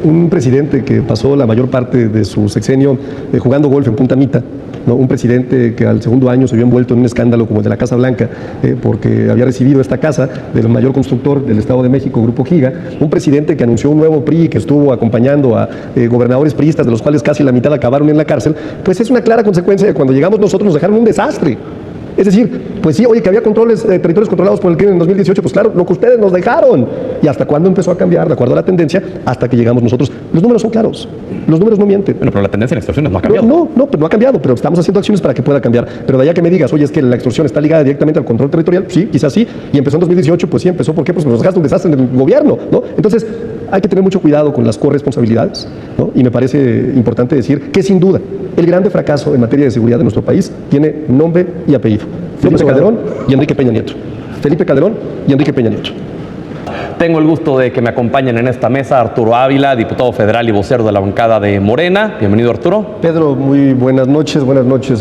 un presidente que pasó la mayor parte de su sexenio jugando golf en Punta Mita, ¿no? Un presidente que al segundo año se vio envuelto en un escándalo como el de la Casa Blanca, porque había recibido esta casa del mayor constructor del Estado de México, Grupo Giga, un presidente que anunció un nuevo PRI, que estuvo acompañando a gobernadores priistas, de los cuales casi la mitad acabaron en la cárcel, pues es una clara consecuencia de cuando llegamos nosotros nos dejaron un desastre. Es decir, pues sí, oye, que había territorios controlados por el crimen en 2018, pues claro, lo que ustedes nos dejaron. ¿Y hasta cuándo empezó a cambiar? De acuerdo a la tendencia, hasta que llegamos nosotros. Los números son claros, los números no mienten. Bueno, pero la tendencia en extorsiones no ha cambiado. No, pues no ha cambiado, pero estamos haciendo acciones para que pueda cambiar. Pero de allá que me digas, oye, es que la extorsión está ligada directamente al control territorial, sí, quizás sí, y empezó en 2018, pues sí, empezó, ¿por qué? Pues nos dejaste un desastre en el gobierno, ¿no? Entonces, hay que tener mucho cuidado con las corresponsabilidades, ¿no? Y me parece importante decir que sin duda el grande fracaso en materia de seguridad de nuestro país tiene nombre y apellido. Felipe Calderón y Enrique Peña Nieto. Felipe Calderón y Enrique Peña Nieto. Tengo el gusto de que me acompañen en esta mesa Arturo Ávila, diputado federal y vocero de la bancada de Morena. Bienvenido, Arturo. Pedro, muy buenas noches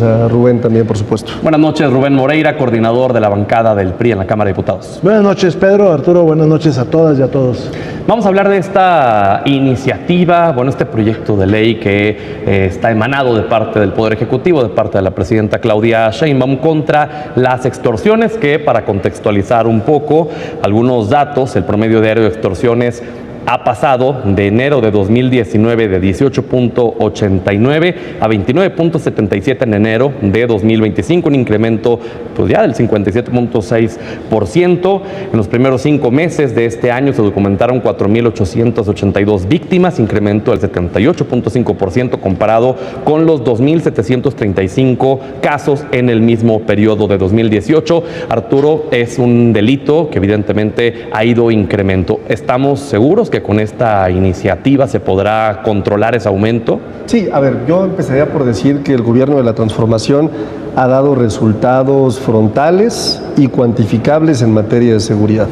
a Rubén también, por supuesto. Buenas noches, Rubén Moreira, coordinador de la bancada del PRI en la Cámara de Diputados. Buenas noches, Pedro, Arturo, buenas noches a todas y a todos. Vamos a hablar de esta iniciativa, este proyecto de ley que está emanado de parte del Poder Ejecutivo, de parte de la presidenta Claudia Sheinbaum, contra las extorsiones, que para contextualizar un poco algunos datos, el promedio diario de extorsiones ha pasado de enero de 2019 de 18.89 a 29.77 en enero de 2025, un incremento pues ya del 57.6%. En los primeros 5 meses de este año se documentaron 4.882 víctimas, incremento del 78.5% comparado con los 2.735 casos en el mismo periodo de 2018. Arturo, es un delito que evidentemente ha ido incremento. ¿Estamos seguros que con esta iniciativa se podrá controlar ese aumento? Sí, a ver, yo empezaría por decir que el gobierno de la transformación ha dado resultados frontales y cuantificables en materia de seguridad.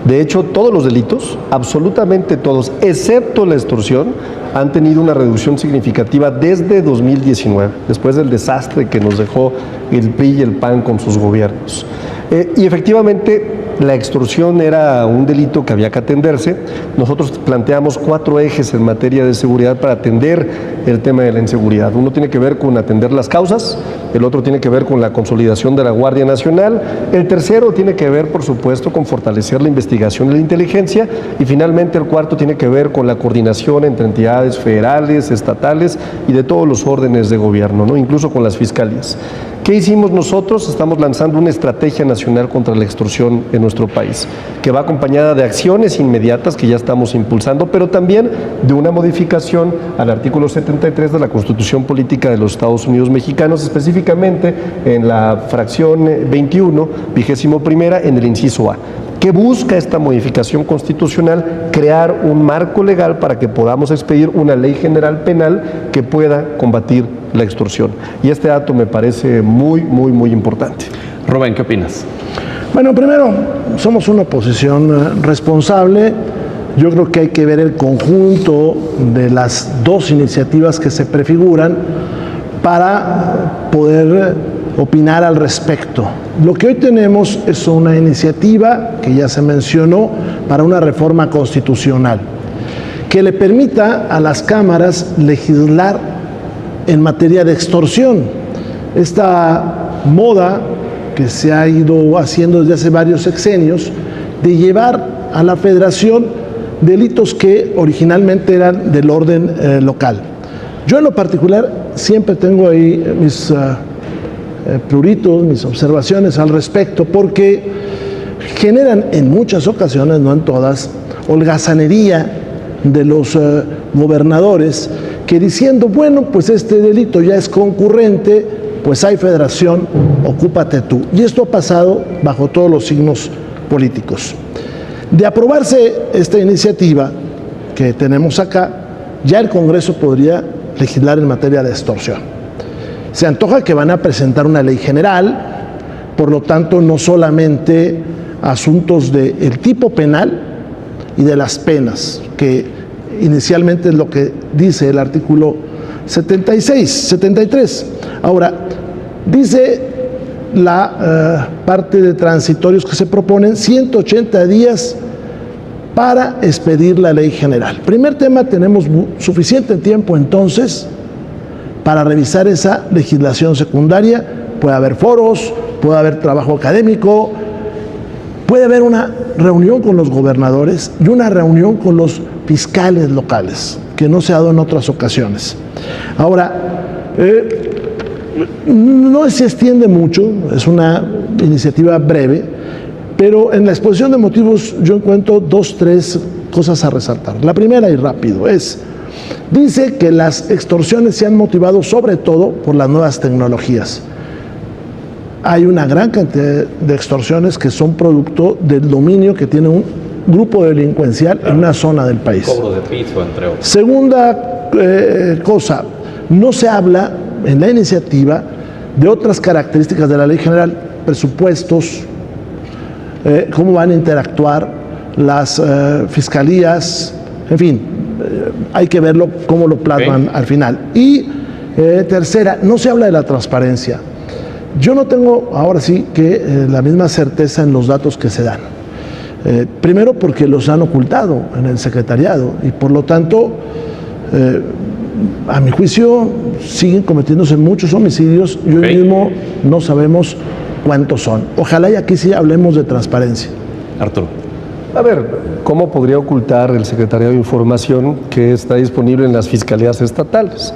De hecho, todos los delitos, absolutamente todos, excepto la extorsión, han tenido una reducción significativa desde 2019, después del desastre que nos dejó el PRI y el PAN con sus gobiernos. Y efectivamente, la extorsión era un delito que había que atenderse. Nosotros planteamos 4 ejes en materia de seguridad para atender el tema de la inseguridad. Uno tiene que ver con atender las causas, el otro tiene que ver con la consolidación de la Guardia Nacional, el tercero tiene que ver, por supuesto, con fortalecer la investigación y la inteligencia, y finalmente el cuarto tiene que ver con la coordinación entre entidades federales, estatales y de todos los órdenes de gobierno, ¿no? Incluso con las fiscalías. ¿Qué hicimos nosotros? Estamos lanzando una estrategia nacional contra la extorsión en nuestro país, que va acompañada de acciones inmediatas que ya estamos impulsando, pero también de una modificación al artículo 73 de la Constitución Política de los Estados Unidos Mexicanos, específicamente en la fracción 21, 21ª, en el inciso A. ¿Qué busca esta modificación constitucional? Crear un marco legal para que podamos expedir una ley general penal que pueda combatir la extorsión. Y este dato me parece muy importante. Rubén, ¿qué opinas? Bueno, primero, somos una oposición responsable. Yo creo que hay que ver el conjunto de las 2 iniciativas que se prefiguran para poder opinar al respecto. Lo que hoy tenemos es una iniciativa que ya se mencionó para una reforma constitucional que le permita a las cámaras legislar en materia de extorsión. Esta moda que se ha ido haciendo desde hace varios sexenios de llevar a la federación delitos que originalmente eran del orden local. Yo en lo particular siempre tengo ahí mis pruritos, mis observaciones al respecto, porque generan en muchas ocasiones, no en todas, holgazanería de los gobernadores que diciendo, bueno, pues este delito ya es concurrente, pues hay federación, ocúpate tú. Y esto ha pasado bajo todos los signos políticos. De aprobarse esta iniciativa que tenemos acá, ya el Congreso podría legislar en materia de extorsión. Se antoja que van a presentar una ley general, por lo tanto no solamente asuntos del tipo penal y de las penas, que inicialmente es lo que dice el artículo 73. Ahora, dice la parte de transitorios que se proponen 180 días para expedir la ley general. Primer tema, tenemos suficiente tiempo entonces para revisar esa legislación secundaria. Puede haber foros, puede haber trabajo académico, puede haber una reunión con los gobernadores y una reunión con los fiscales locales, que no se ha dado en otras ocasiones. Ahora, no se extiende mucho, es una iniciativa breve, pero en la exposición de motivos yo encuentro 2, 3 cosas a resaltar. La primera, y rápido, dice que las extorsiones se han motivado sobre todo por las nuevas tecnologías. Hay una gran cantidad de extorsiones que son producto del dominio que tiene un grupo delincuencial en una zona del país. Cobro de piso, entre otros. Segunda cosa, no se habla en la iniciativa de otras características de la ley general, presupuestos, cómo van a interactuar las fiscalías, en fin, hay que verlo cómo lo plasman al final. Y tercera, no se habla de la transparencia. Yo no tengo ahora sí que la misma certeza en los datos que se dan. Primero porque los han ocultado en el secretariado y por lo tanto, a mi juicio, siguen cometiéndose muchos homicidios y hoy mismo no sabemos cuántos son. Ojalá y aquí sí hablemos de transparencia. Arturo. A ver, ¿cómo podría ocultar el Secretariado de Información que está disponible en las fiscalías estatales?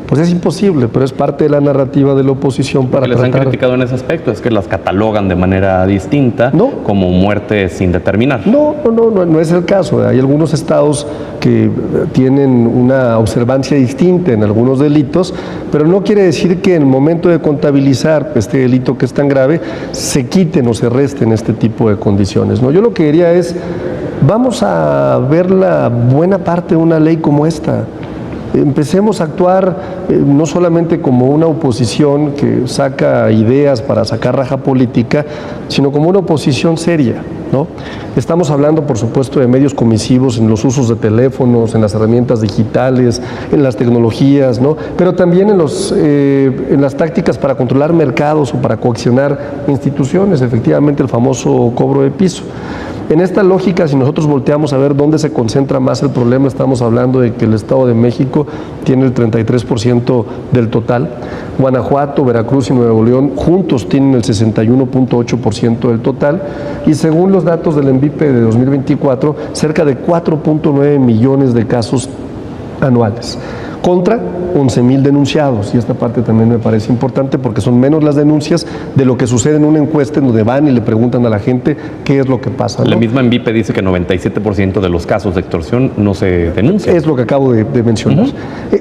Pues es imposible, pero es parte de la narrativa de la oposición para les tratar... han criticado en ese aspecto, es que las catalogan de manera distinta como muertes sin determinar. No es el caso. Hay algunos estados que tienen una observancia distinta en algunos delitos, pero no quiere decir que en el momento de contabilizar este delito que es tan grave, se quiten o se resten este tipo de condiciones, ¿no? Yo lo que diría es, vamos a ver la buena parte de una ley como esta. Empecemos a actuar no solamente como una oposición que saca ideas para sacar raja política, sino como una oposición seria, ¿no? Estamos hablando, por supuesto, de medios comisivos en los usos de teléfonos, en las herramientas digitales, en las tecnologías, ¿no? Pero también en las tácticas para controlar mercados o para coaccionar instituciones, efectivamente el famoso cobro de piso. En esta lógica, si nosotros volteamos a ver dónde se concentra más el problema, estamos hablando de que el Estado de México tiene el 33% del total, Guanajuato, Veracruz y Nuevo León juntos tienen el 61.8% del total y según los datos del ENVIPE de 2024, cerca de 4.9 millones de casos anuales, contra 11,000 denunciados, y esta parte también me parece importante porque son menos las denuncias de lo que sucede en una encuesta en donde van y le preguntan a la gente qué es lo que pasa, ¿no? La misma ENVIPE dice que 97% de los casos de extorsión no se denuncian. Es lo que acabo de mencionar.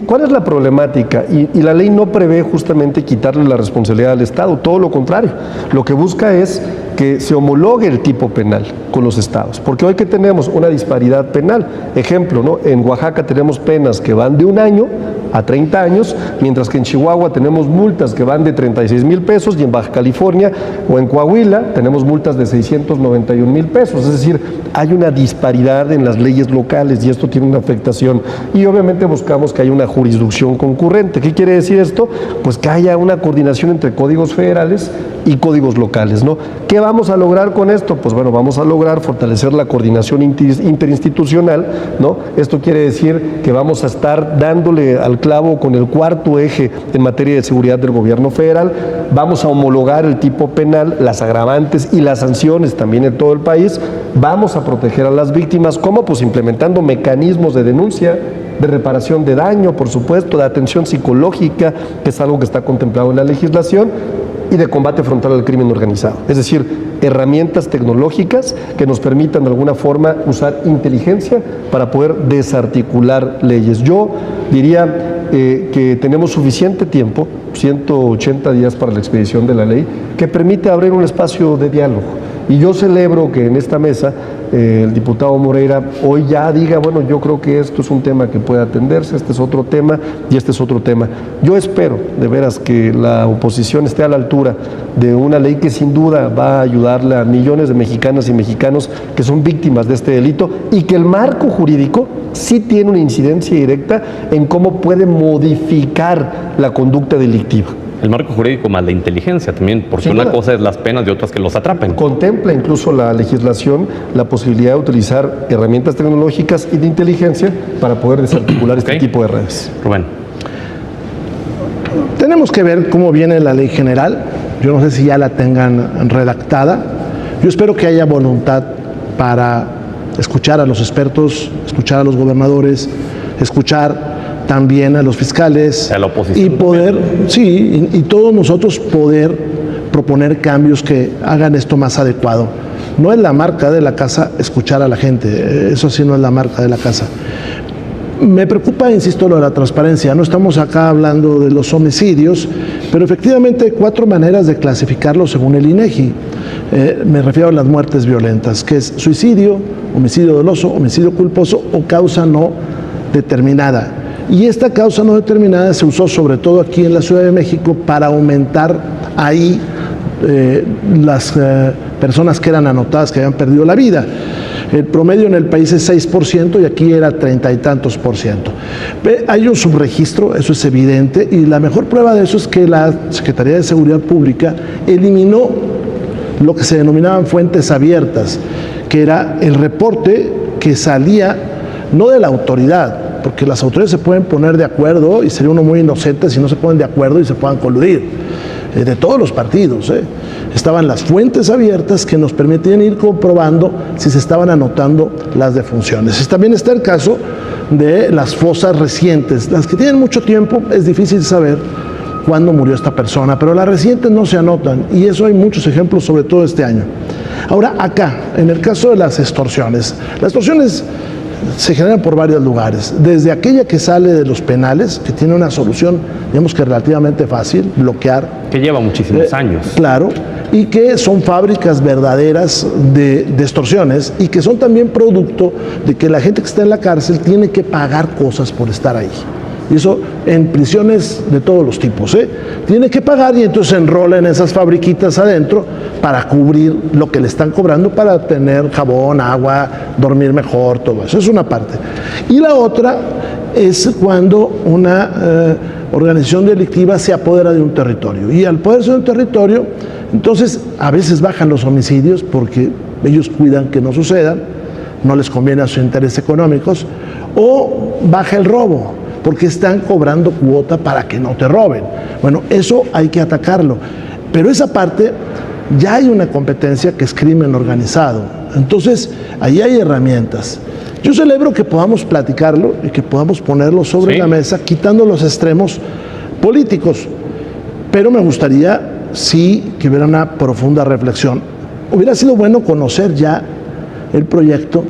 ¿Cuál es la problemática? Y la ley no prevé justamente quitarle la responsabilidad al Estado, todo lo contrario. Lo que busca es que se homologue el tipo penal con los estados, porque hoy que tenemos una disparidad penal, ejemplo, ¿no? En Oaxaca tenemos penas que van de 1 año a 30 años, mientras que en Chihuahua tenemos multas que van de 36,000 pesos y en Baja California o en Coahuila tenemos multas de 691,000 pesos, es decir, hay una disparidad en las leyes locales y esto tiene una afectación y obviamente buscamos que haya una jurisdicción concurrente. ¿Qué quiere decir esto? Pues que haya una coordinación entre códigos federales y códigos locales, ¿no? ¿Qué vamos a lograr con esto? Pues bueno, vamos a lograr fortalecer la coordinación interinstitucional, ¿no? Esto quiere decir que vamos a estar dándole al clavo con el cuarto eje en materia de seguridad del gobierno federal, vamos a homologar el tipo penal, las agravantes y las sanciones también en todo el país, vamos a proteger a las víctimas, ¿cómo? Pues implementando mecanismos de denuncia, de reparación de daño, por supuesto, de atención psicológica, que es algo que está contemplado en la legislación, y de combate frontal al crimen organizado. Es decir, herramientas tecnológicas que nos permitan de alguna forma usar inteligencia para poder desarticular leyes. Yo diría que tenemos suficiente tiempo, 180 días para la expedición de la ley, que permite abrir un espacio de diálogo. Y yo celebro que en esta mesa el diputado Moreira hoy ya diga, bueno, yo creo que esto es un tema que puede atenderse, este es otro tema y este es otro tema. Yo espero, de veras, que la oposición esté a la altura de una ley que sin duda va a ayudarle a millones de mexicanas y mexicanos que son víctimas de este delito y que el marco jurídico sí tiene una incidencia directa en cómo puede modificar la conducta delictiva. el marco jurídico más la inteligencia también, porque Sin una duda. cosa es las penas y otra es que los atrapen. Contempla incluso la legislación la posibilidad de utilizar herramientas tecnológicas y de inteligencia para poder desarticular Ok. este tipo de redes. Rubén. Tenemos que ver cómo viene la ley general. Yo no sé si ya la tengan redactada. Yo espero que haya voluntad para escuchar a los expertos, escuchar a los gobernadores, escuchar también a los fiscales A la oposición y poder, sí, y todos nosotros poder proponer cambios que hagan esto más adecuado. No es la marca de la casa escuchar a la gente, eso sí no es la marca de la casa. Me preocupa, insisto, lo de la transparencia. No estamos acá hablando de los homicidios, pero efectivamente hay 4 maneras de clasificarlo según el INEGI. Me refiero a las muertes violentas, que es suicidio, homicidio doloso, homicidio culposo o causa no determinada. Y esta causa no determinada se usó sobre todo aquí en la Ciudad de México para aumentar ahí las personas que eran anotadas que habían perdido la vida. El promedio en el país es 6% y aquí era 30 y tantos %. Hay un subregistro, eso es evidente, y la mejor prueba de eso es que la Secretaría de Seguridad Pública eliminó lo que se denominaban fuentes abiertas, que era el reporte que salía no de la autoridad, porque las autoridades se pueden poner de acuerdo y sería uno muy inocente si no se ponen de acuerdo y se puedan coludir, de todos los partidos. Estaban las fuentes abiertas que nos permitían ir comprobando si se estaban anotando las defunciones. Y también está el caso de las fosas recientes, las que tienen mucho tiempo, es difícil saber cuándo murió esta persona, pero las recientes no se anotan y eso hay muchos ejemplos, sobre todo este año. Ahora acá, en el caso de las extorsiones se generan por varios lugares, desde aquella que sale de los penales, que tiene una solución, digamos que relativamente fácil, bloquear. Que lleva muchísimos años. Claro, y que son fábricas verdaderas de extorsiones y que son también producto de que la gente que está en la cárcel tiene que pagar cosas por estar ahí. Y eso en prisiones de todos los tipos, tiene que pagar y entonces se enrola en esas fabriquitas adentro para cubrir lo que le están cobrando para tener jabón, agua, dormir mejor, todo eso. Es una parte. Y la otra es cuando una organización delictiva se apodera de un territorio. Y al poderse de un territorio, entonces a veces bajan los homicidios porque ellos cuidan que no sucedan, no les conviene a sus intereses económicos, o baja el robo, porque están cobrando cuota para que no te roben. Bueno, eso hay que atacarlo. Pero esa parte, ya hay una competencia que es crimen organizado. Entonces, ahí hay herramientas. Yo celebro que podamos platicarlo y que podamos ponerlo sobre la mesa, quitando los extremos políticos. Pero me gustaría, sí, que hubiera una profunda reflexión. Hubiera sido bueno conocer ya el proyecto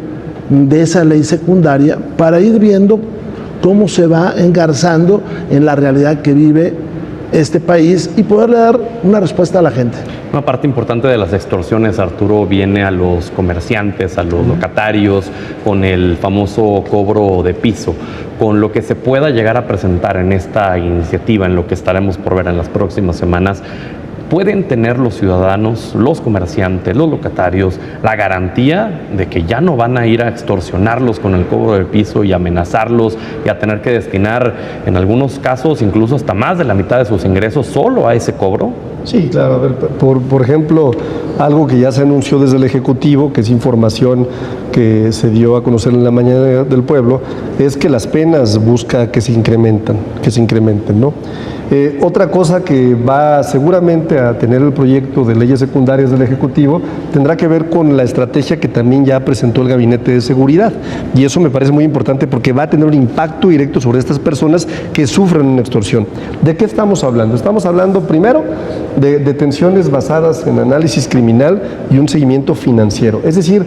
de esa ley secundaria para ir viendo cómo se va engarzando en la realidad que vive este país y poderle dar una respuesta a la gente. Una parte importante de las extorsiones, Arturo, viene a los comerciantes, a los locatarios, con el famoso cobro de piso. Con lo que se pueda llegar a presentar en esta iniciativa, en lo que estaremos por ver en las próximas semanas, ¿pueden tener los ciudadanos, los comerciantes, los locatarios, la garantía de que ya no van a ir a extorsionarlos con el cobro del piso y amenazarlos y a tener que destinar, en algunos casos, incluso hasta más de la mitad de sus ingresos solo a ese cobro? Sí, claro. A ver, por ejemplo, algo que ya se anunció desde el Ejecutivo, que es información que se dio a conocer en la mañana del pueblo, es que las penas busca que se incrementen, ¿no? Otra cosa que va seguramente a tener el proyecto de leyes secundarias del Ejecutivo tendrá que ver con la estrategia que también ya presentó el Gabinete de Seguridad. Y eso me parece muy importante porque va a tener un impacto directo sobre estas personas que sufren una extorsión. ¿De qué estamos hablando? Estamos hablando primero de detenciones basadas en análisis criminal y un seguimiento financiero. Es decir,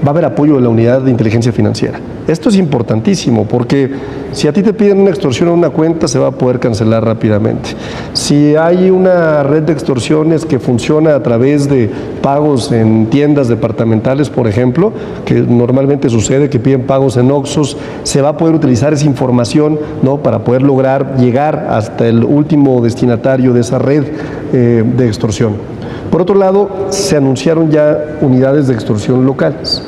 va a haber apoyo de la unidad de inteligencia financiera. Esto es importantísimo porque si a ti te piden una extorsión a una cuenta, se va a poder cancelar rápidamente. Si hay una red de extorsiones que funciona a través de pagos en tiendas departamentales, por ejemplo, que normalmente sucede que piden pagos en Oxxos, se va a poder utilizar esa información, ¿no?, para poder lograr llegar hasta el último destinatario de esa red de extorsión. Por otro lado, se anunciaron ya unidades de extorsión locales.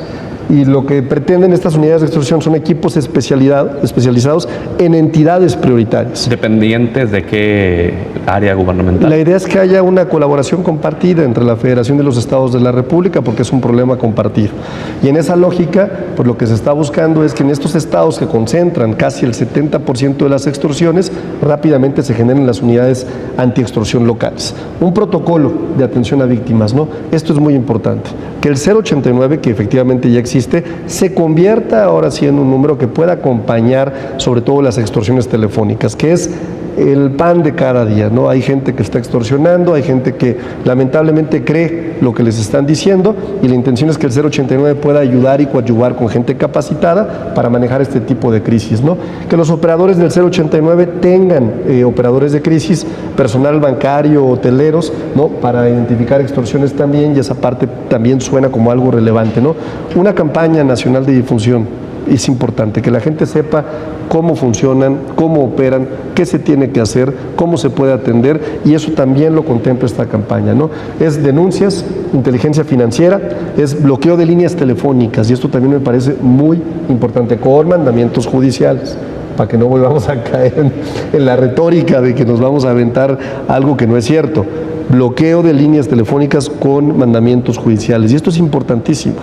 Y lo que pretenden estas unidades de extorsión son equipos especializados en entidades prioritarias. ¿Dependientes de qué área gubernamental? La idea es que haya una colaboración compartida entre la Federación de los Estados de la República, porque es un problema compartido. Y en esa lógica, pues lo que se está buscando es que en estos estados que concentran casi el 70% de las extorsiones, rápidamente se generen las unidades antiextorsión locales. Un protocolo de atención a víctimas, ¿no? Esto es muy importante. Que el 089, que efectivamente ya existe, se convierta ahora sí en un número que pueda acompañar sobre todo las extorsiones telefónicas, que es el pan de cada día, ¿no? Hay gente que está extorsionando, hay gente que lamentablemente cree lo que les están diciendo, y la intención es que el 089 pueda ayudar y coadyuvar con gente capacitada para manejar este tipo de crisis, ¿no? Que los operadores del 089 tengan operadores de crisis, personal bancario, hoteleros, ¿no? Para identificar extorsiones también, y esa parte también suena como algo relevante, ¿no? Una campaña nacional de difusión. Es importante que la gente sepa cómo funcionan, cómo operan, qué se tiene que hacer, cómo se puede atender, y eso también lo contempla esta campaña, ¿no? Es denuncias, inteligencia financiera, es bloqueo de líneas telefónicas, y esto también me parece muy importante, con mandamientos judiciales, para que no volvamos a caer en la retórica de que nos vamos a aventar algo que no es cierto. Bloqueo de líneas telefónicas con mandamientos judiciales. Y esto es importantísimo,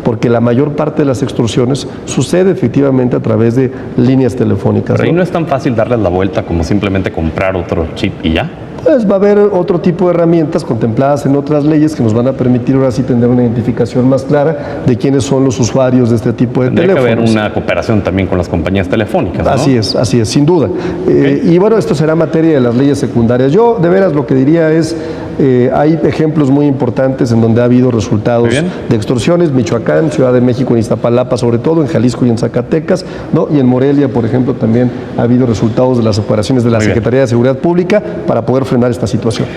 porque la mayor parte de las extorsiones sucede efectivamente a través de líneas telefónicas. Pero ahí no es tan fácil darles la vuelta como simplemente comprar otro chip y ya. Pues va a haber otro tipo de herramientas contempladas en otras leyes que nos van a permitir ahora sí tener una identificación más clara de quiénes son los usuarios de este tipo de teléfonos. Tendría que haber una cooperación también con las compañías telefónicas, ¿no? Así es, sin duda. Y bueno, esto será materia de las leyes secundarias. Yo, de veras, lo que diría es, hay ejemplos muy importantes en donde ha habido resultados de extorsiones, Michoacán, Ciudad de México, en Iztapalapa, sobre todo, en Jalisco y en Zacatecas, ¿no? Y en Morelia, por ejemplo, también ha habido resultados de las operaciones de la Secretaría de Seguridad Pública para poder frenar esta situación.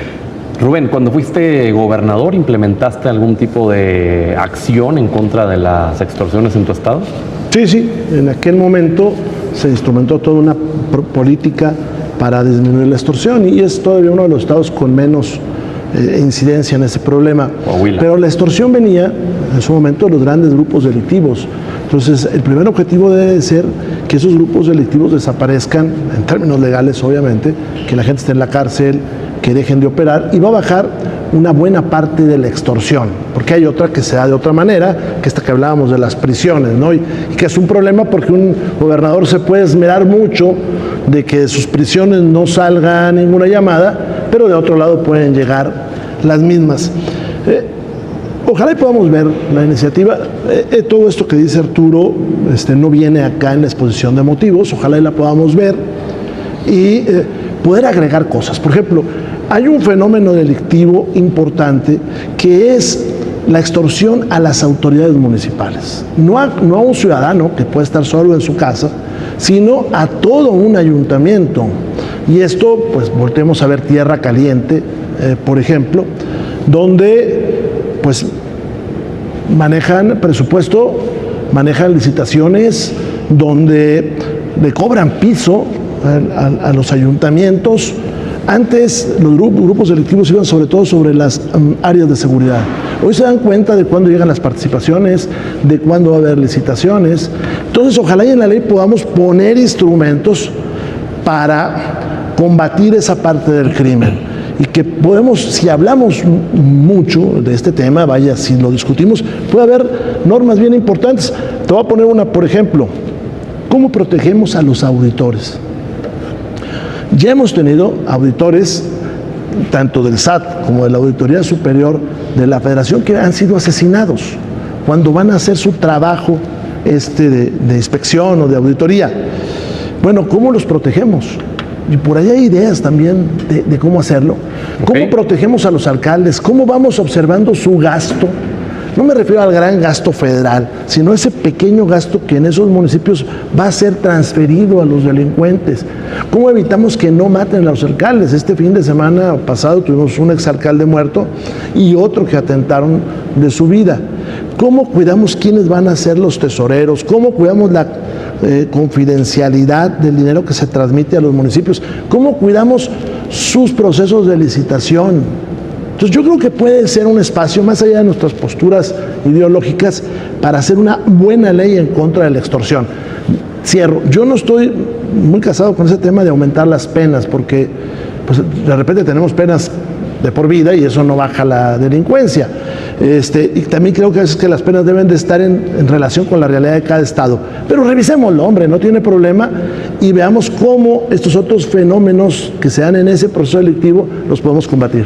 Rubén, cuando fuiste gobernador, ¿implementaste algún tipo de acción en contra de las extorsiones en tu estado? Sí, en aquel momento se instrumentó toda una política para disminuir la extorsión, y es todavía uno de los estados con menos incidencia en ese problema. Pero la extorsión venía en su momento de los grandes grupos delictivos. Entonces, el primer objetivo debe ser que esos grupos delictivos desaparezcan, en términos legales obviamente, que la gente esté en la cárcel, que dejen de operar, y va a bajar una buena parte de la extorsión, porque hay otra que se da de otra manera, que esta que hablábamos de las prisiones, ¿no? Y que es un problema porque un gobernador se puede esmerar mucho de que de sus prisiones no salga ninguna llamada, pero de otro lado pueden llegar las mismas. Ojalá y podamos ver la iniciativa. Todo esto que dice Arturo no viene acá en la exposición de motivos, ojalá y la podamos ver y poder agregar cosas. Por ejemplo, hay un fenómeno delictivo importante que es la extorsión a las autoridades municipales. No a un ciudadano que puede estar solo en su casa, sino a todo un ayuntamiento. Y esto, pues volteemos a ver Tierra Caliente, por ejemplo, donde pues manejan presupuesto, manejan licitaciones, donde le cobran piso a los ayuntamientos. Antes los grupos delictivos iban sobre todo sobre las áreas de seguridad. Hoy se dan cuenta de cuándo llegan las participaciones, de cuándo va a haber licitaciones. Entonces, ojalá y en la ley podamos poner instrumentos para combatir esa parte del crimen. Y que podemos, si hablamos mucho de este tema, vaya, si lo discutimos, puede haber normas bien importantes. Te voy a poner una, por ejemplo, ¿cómo protegemos a los auditores? Ya hemos tenido auditores, tanto del SAT como de la Auditoría Superior de la Federación, que han sido asesinados cuando van a hacer su trabajo de inspección o de auditoría. Bueno, ¿cómo los protegemos? Y por ahí hay ideas también de cómo hacerlo. ¿Cómo protegemos a los alcaldes? ¿Cómo vamos observando su gasto? No me refiero al gran gasto federal, sino ese pequeño gasto que en esos municipios va a ser transferido a los delincuentes. ¿Cómo evitamos que no maten a los alcaldes? Este fin de semana pasado tuvimos un exalcalde muerto y otro que atentaron de su vida. ¿Cómo cuidamos quiénes van a ser los tesoreros? ¿Cómo cuidamos la confidencialidad del dinero que se transmite a los municipios? ¿Cómo cuidamos sus procesos de licitación? Entonces yo creo que puede ser un espacio, más allá de nuestras posturas ideológicas, para hacer una buena ley en contra de la extorsión. Cierro. Yo no estoy muy casado con ese tema de aumentar las penas, porque pues, de repente tenemos penas de por vida y eso no baja la delincuencia. Y también creo que a veces que las penas deben de estar en relación con la realidad de cada estado. Pero revisémoslo, hombre, no tiene problema, y veamos cómo estos otros fenómenos que se dan en ese proceso delictivo los podemos combatir.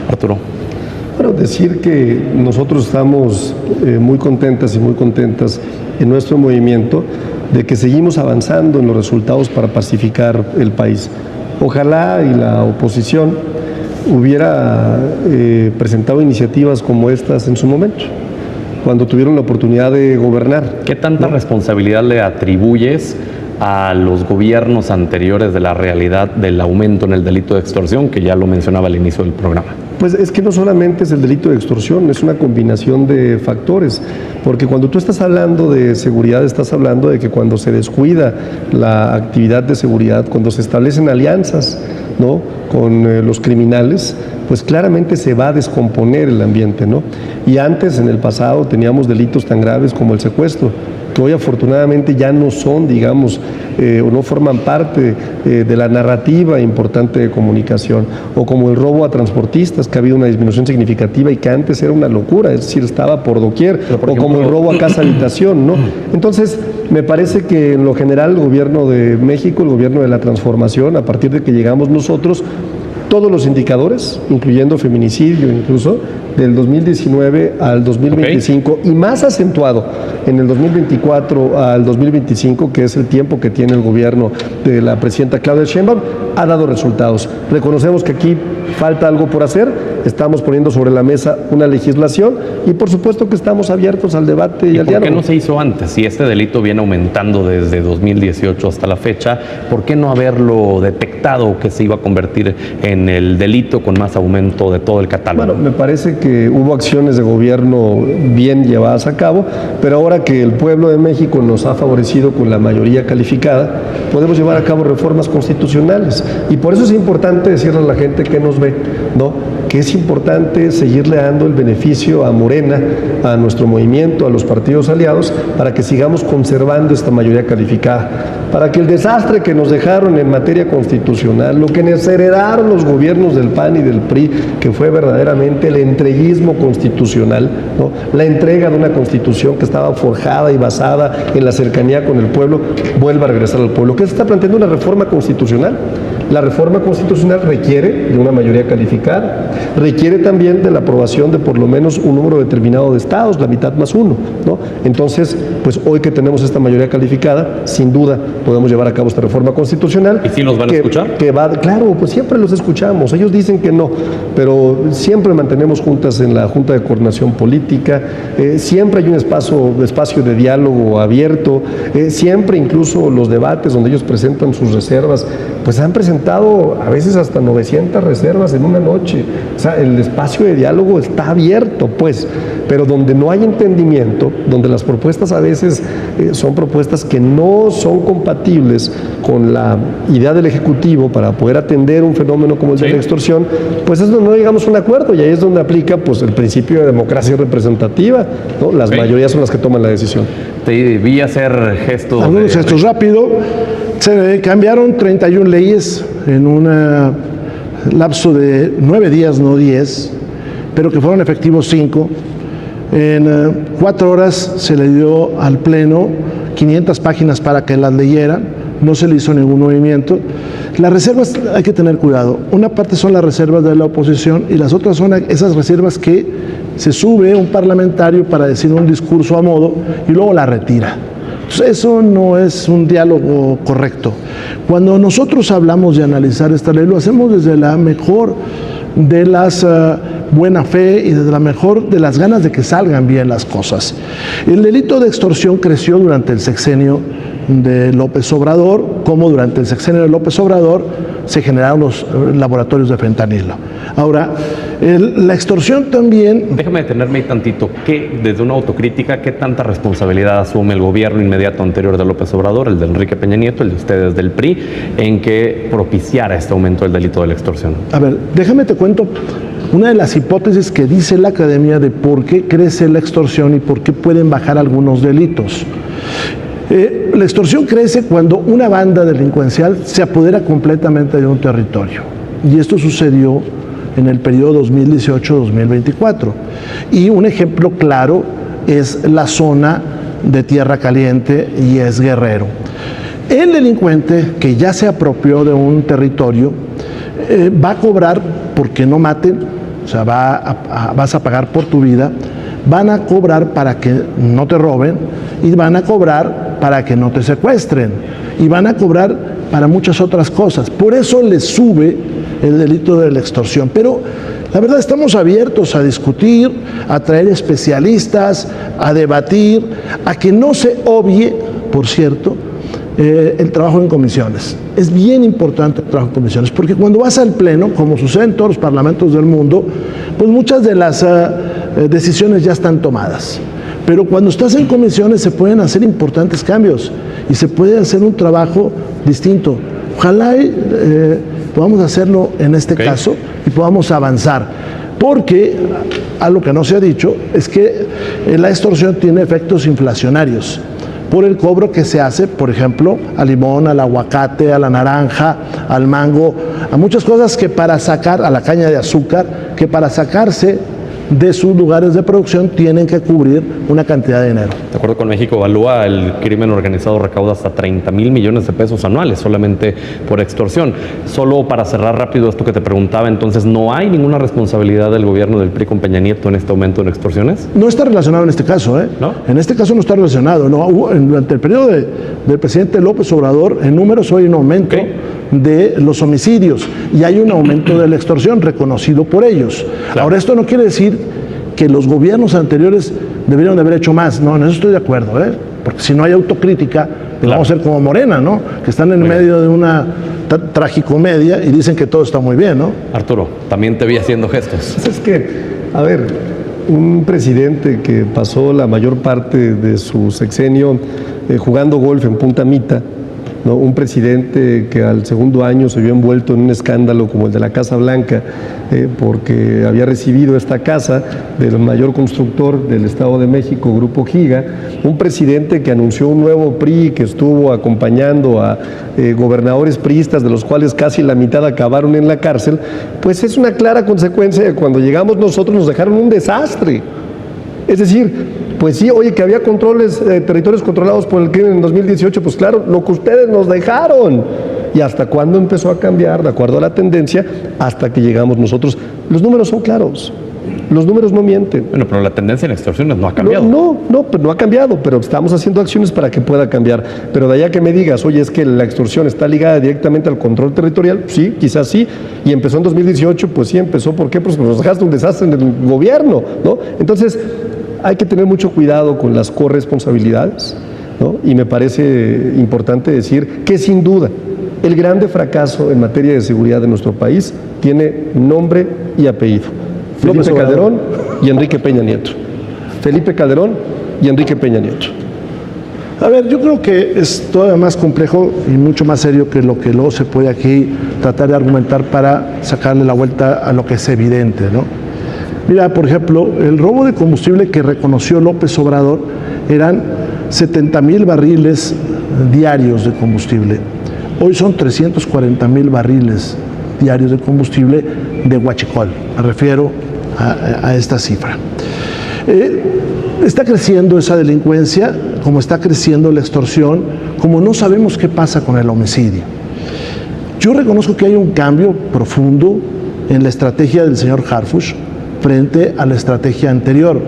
Arturo. Bueno, decir que nosotros estamos muy contentas y muy contentas en nuestro movimiento de que seguimos avanzando en los resultados para pacificar el país. Ojalá y la oposición hubiera presentado iniciativas como estas en su momento, cuando tuvieron la oportunidad de gobernar. ¿Qué tanta responsabilidad le atribuyes a los gobiernos anteriores de la realidad del aumento en el delito de extorsión, que ya lo mencionaba al inicio del programa? Pues es que no solamente es el delito de extorsión, es una combinación de factores, porque cuando tú estás hablando de seguridad, estás hablando de que cuando se descuida la actividad de seguridad, cuando se establecen alianzas, ¿no?, con los criminales, pues claramente se va a descomponer el ambiente, ¿no? Y antes, en el pasado, teníamos delitos tan graves como el secuestro, que hoy afortunadamente ya no son, digamos, o no forman parte de la narrativa importante de comunicación, o como el robo a transportistas, que ha habido una disminución significativa y que antes era una locura, es decir, estaba por doquier, o como el robo a casa habitación, ¿no? Entonces, me parece que en lo general el gobierno de México, el gobierno de la transformación, a partir de que llegamos nosotros, todos los indicadores, incluyendo feminicidio incluso, del 2019 al 2025, y más acentuado en el 2024 al 2025, que es el tiempo que tiene el gobierno de la presidenta Claudia Sheinbaum, ha dado resultados. Reconocemos que aquí falta algo por hacer, estamos poniendo sobre la mesa una legislación y por supuesto que estamos abiertos al debate y al diálogo. ¿Por qué no se hizo antes? Si este delito viene aumentando desde 2018 hasta la fecha, ¿por qué no haberlo detectado que se iba a convertir en el delito con más aumento de todo el catálogo? Bueno, me parece que hubo acciones de gobierno bien llevadas a cabo, pero ahora que el pueblo de México nos ha favorecido con la mayoría calificada, podemos llevar a cabo reformas constitucionales. Y por eso es importante decirle a la gente que nos ve, ¿no?, que es importante seguirle dando el beneficio a Morena, a nuestro movimiento, a los partidos aliados, para que sigamos conservando esta mayoría calificada, para que el desastre que nos dejaron en materia constitucional, lo que nos heredaron los gobiernos del PAN y del PRI, que fue verdaderamente el entreguismo constitucional, ¿no?, la entrega de una constitución que estaba forjada y basada en la cercanía con el pueblo, vuelva a regresar al pueblo. ¿Qué se está planteando? Una reforma constitucional. La reforma constitucional requiere de una mayoría calificada, requiere también de la aprobación de por lo menos un número determinado de estados, la mitad más uno, ¿no? Entonces, pues hoy que tenemos esta mayoría calificada, sin duda podemos llevar a cabo esta reforma constitucional. ¿Y si los van a escuchar? Claro, pues siempre los escuchamos. Ellos dicen que no, pero siempre mantenemos juntas en la Junta de Coordinación Política, siempre hay un espacio de diálogo abierto, siempre incluso los debates donde ellos presentan sus reservas, pues han presentado a veces hasta 900 reservas en una noche. O sea, el espacio de diálogo está abierto, pues, pero donde no hay entendimiento, donde las propuestas a veces son propuestas que no son compatibles con la idea del Ejecutivo para poder atender un fenómeno como el de la extorsión, pues es donde no llegamos a un acuerdo, y ahí es donde aplica pues el principio de democracia representativa, ¿no? Las mayorías son las que toman la decisión. Te vi hacer gestos. Algunos gestos rápido. Se cambiaron 31 leyes en un lapso de 9 días, no 10, pero que fueron efectivos 5. En 4 horas se le dio al Pleno 500 páginas para que las leyeran, no se le hizo ningún movimiento. Las reservas hay que tener cuidado. Una parte son las reservas de la oposición y las otras son esas reservas que se sube un parlamentario para decir un discurso a modo y luego la retira. Eso no es un diálogo correcto. Cuando nosotros hablamos de analizar esta ley, lo hacemos desde la mejor de las buena fe y desde la mejor de las ganas de que salgan bien las cosas. El delito de extorsión creció durante el sexenio de López Obrador, como durante el sexenio de López Obrador se generaron los laboratorios de fentanilo. Ahora, la extorsión también... Déjame detenerme ahí tantito. Desde una autocrítica, ¿qué tanta responsabilidad asume el gobierno inmediato anterior de López Obrador, el de Enrique Peña Nieto, el de ustedes del PRI, en que propiciara este aumento del delito de la extorsión? A ver, déjame te cuento una de las hipótesis que dice la academia de por qué crece la extorsión y por qué pueden bajar algunos delitos. La extorsión crece cuando una banda delincuencial se apodera completamente de un territorio. Y esto sucedió en el periodo 2018-2024. Y un ejemplo claro es la zona de Tierra Caliente y es Guerrero. El delincuente que ya se apropió de un territorio va a cobrar porque no maten, o sea, vas a pagar por tu vida, van a cobrar para que no te roben y van a cobrar para que no te secuestren y van a cobrar para muchas otras cosas. Por eso les sube el delito de la extorsión. Pero la verdad estamos abiertos a discutir, a traer especialistas, a debatir, a que no se obvie, por cierto, el trabajo en comisiones. Es bien importante el trabajo en comisiones, porque cuando vas al pleno, como sucede en todos los parlamentos del mundo, pues muchas de las decisiones ya están tomadas. Pero cuando estás en comisiones se pueden hacer importantes cambios y se puede hacer un trabajo distinto. Ojalá podamos hacerlo en este caso y podamos avanzar. Porque algo que no se ha dicho es que la extorsión tiene efectos inflacionarios por el cobro que se hace, por ejemplo, al limón, al aguacate, a la naranja, al mango, a muchas cosas que para sacar, a la caña de azúcar, que para sacarse de sus lugares de producción tienen que cubrir una cantidad de dinero. De acuerdo con México Evalúa, el crimen organizado recauda hasta 30,000 millones de pesos anuales solamente por extorsión. Solo para cerrar rápido esto que te preguntaba, entonces, ¿no hay ninguna responsabilidad del gobierno del PRI con Peña Nieto en este aumento en extorsiones? No está relacionado en este caso, ¿eh? ¿No? En este caso no está relacionado. No, durante el periodo del presidente López Obrador, en números hay un aumento de los homicidios y hay un aumento de la extorsión reconocido por ellos. Claro. Ahora, esto no quiere decir que los gobiernos anteriores deberían de haber hecho más. No, en eso estoy de acuerdo, ¿eh? Porque si no hay autocrítica, pues vamos a ser como Morena, ¿no? Que están en medio de una tragicomedia y dicen que todo está muy bien, ¿no? Arturo, también te vi haciendo gestos. Pues es que, a ver, un presidente que pasó la mayor parte de su sexenio jugando golf en Punta Mita, ¿no? Un presidente que al segundo año se vio envuelto en un escándalo como el de la Casa Blanca, porque había recibido esta casa del mayor constructor del Estado de México, Grupo Giga, un presidente que anunció un nuevo PRI, que estuvo acompañando a gobernadores priistas, de los cuales casi la mitad acabaron en la cárcel, pues es una clara consecuencia de cuando llegamos nosotros nos dejaron un desastre. Es decir, pues sí, oye, que había territorios controlados por el crimen en 2018, pues claro, lo que ustedes nos dejaron. ¿Y hasta cuándo empezó a cambiar? De acuerdo a la tendencia, hasta que llegamos nosotros. Los números son claros, los números no mienten. Bueno, pero la tendencia en extorsiones no ha cambiado. Pues no ha cambiado, pero estamos haciendo acciones para que pueda cambiar. Pero de allá que me digas, oye, es que la extorsión está ligada directamente al control territorial, sí, quizás sí, y empezó en 2018, pues sí empezó, ¿por qué? Pues nos dejaste un desastre en el gobierno, ¿no? Entonces, hay que tener mucho cuidado con las corresponsabilidades, ¿no? Y me parece importante decir que sin duda el grande fracaso en materia de seguridad de nuestro país tiene nombre y apellido. Felipe Calderón y Enrique Peña Nieto. Felipe Calderón y Enrique Peña Nieto. A ver, yo creo que es todavía más complejo y mucho más serio que lo que luego se puede aquí tratar de argumentar para sacarle la vuelta a lo que es evidente, ¿no? Mira, por ejemplo, el robo de combustible que reconoció López Obrador eran 70,000 barriles diarios de combustible. Hoy son 340,000 barriles diarios de combustible de huachicol. Me refiero a esta cifra. Está creciendo esa delincuencia, como está creciendo la extorsión, como no sabemos qué pasa con el homicidio. Yo reconozco que hay un cambio profundo en la estrategia del señor Harfuch frente a la estrategia anterior.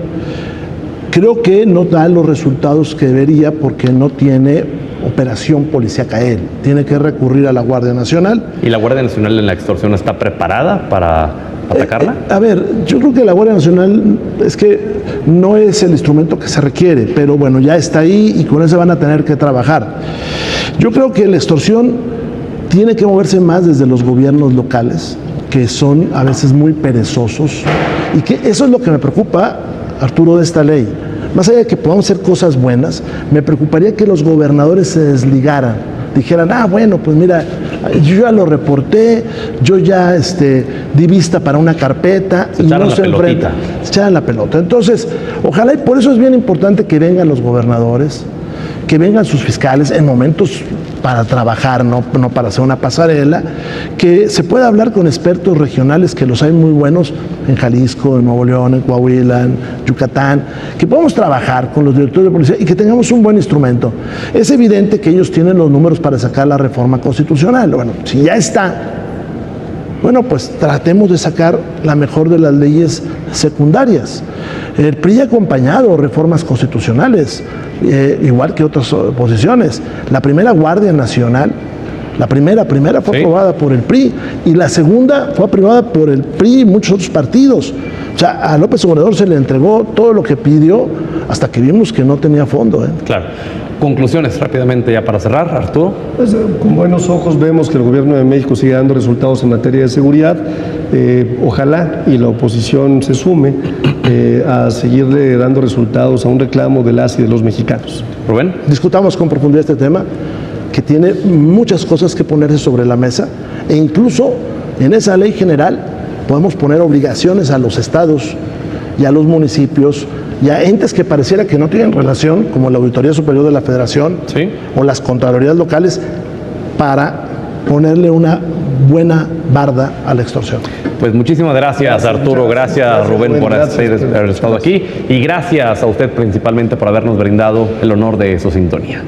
Creo que no da los resultados que debería porque no tiene operación policíaca él. Tiene que recurrir a la Guardia Nacional. ¿Y la Guardia Nacional en la extorsión está preparada para atacarla? A ver, yo creo que la Guardia Nacional es que no es el instrumento que se requiere, pero bueno, ya está ahí y con eso van a tener que trabajar. Yo creo que la extorsión tiene que moverse más desde los gobiernos locales, que son a veces muy perezosos, y que eso es lo que me preocupa, Arturo, de esta ley. Más allá de que podamos hacer cosas buenas, me preocuparía que los gobernadores se desligaran, dijeran, bueno, pues mira, yo ya lo reporté, yo ya di vista para una carpeta Se y echaron no la se enfrenta. pelotita. Se echaron la pelota. Entonces, ojalá, y por eso es bien importante que vengan los gobernadores, que vengan sus fiscales en momentos para trabajar, no para hacer una pasarela, que se pueda hablar con expertos regionales, que los hay muy buenos en Jalisco, en Nuevo León, en Coahuila, en Yucatán, que podamos trabajar con los directores de policía y que tengamos un buen instrumento. Es evidente que ellos tienen los números para sacar la reforma constitucional. Bueno, si ya está, bueno, pues tratemos de sacar la mejor de las leyes secundarias. El PRI ha acompañado reformas constitucionales, igual que otras oposiciones. La primera Guardia Nacional, la primera fue aprobada por el PRI, y la segunda fue aprobada por el PRI y muchos otros partidos. O sea, a López Obrador se le entregó todo lo que pidió hasta que vimos que no tenía fondo. Claro. Conclusiones rápidamente ya para cerrar, Arturo. Pues, con buenos ojos vemos que el gobierno de México sigue dando resultados en materia de seguridad. Ojalá y la oposición se sume a seguirle dando resultados a un reclamo de las y de los mexicanos. Rubén. Discutamos con profundidad este tema, que tiene muchas cosas que ponerse sobre la mesa, e incluso en esa ley general podemos poner obligaciones a los estados y a los municipios y a entes que pareciera que no tienen relación, como la Auditoría Superior de la Federación, Sí. o las Contralorías locales, para ponerle una buena barda a la extorsión. Pues muchísimas gracias, Arturo, gracias Rubén por haber estado aquí, y gracias a usted principalmente por habernos brindado el honor de su sintonía.